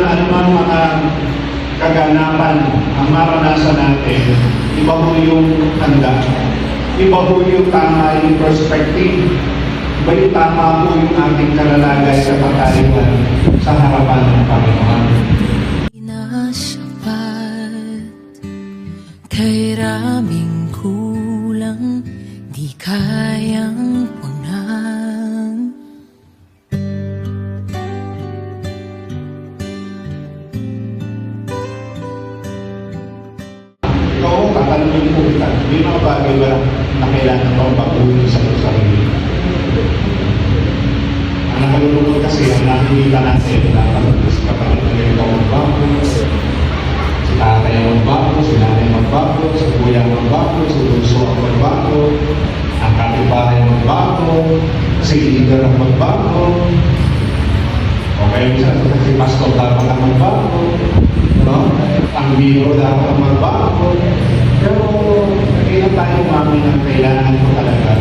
anumang mga kaganapan ang maranasan natin, iba po yung handa. Iba po yung tama yung perspective. Iba yung tama po yung ating kalalagay sa patayuan sa harapan ng Panginoon. Inasapat kay raming kulang, di kayang punan. Ikaw, tatanungin po kita, may mga bagay ba na kailangan bang baguhin sa sarili? Ang nakalulungkot kasi, ang nakikita natin, nakakalagas kapag ikaw magbago, si tatay ang magbago, si nanay magbago, si kuya ang magbago, si bunso ang magbago, ang kapitbahay ang magbago, si leader ang magbago, o kaya minsan si pastor dapat ang magbago, no? Ang biro dapat ang magbago. Pero kailan tayo mami ng kailangan ko talaga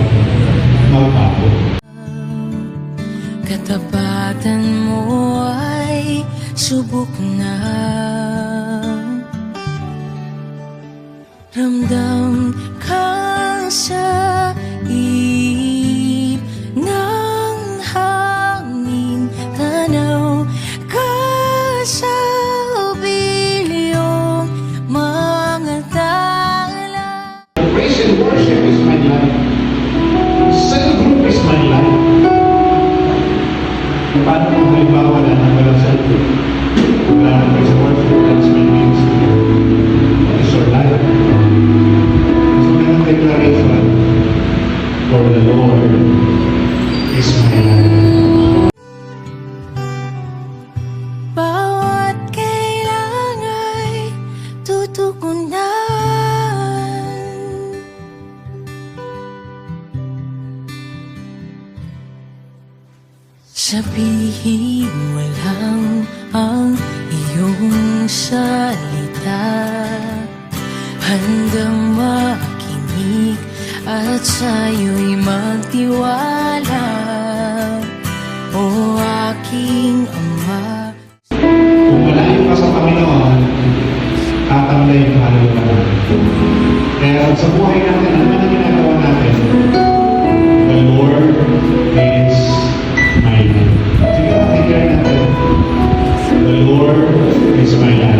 magbago. Katapatan mo ay subok na. Ramdam ka sa ihip ng hangin, tanaw ka sa bilyong mga tala. Praise and worship is my life. Cell group is my life. Paano kung halimbawa na walang cell group? Wala na praise and worship, that's my ministry. What is your life? So may declaration, for the Lord is my life. Bawat kailang ay tutugunan. Sabihin mo lang ang iyong salita, handang makinig at sa'yo'y magtiwala, o aking Ama. Kung malayo ka sa Panginoon, tatamlay yung halaga mo. Kaya sa buhay natin, ano na ginagawa natin? The Lord is my life. Sige, declare natin. The Lord is my life.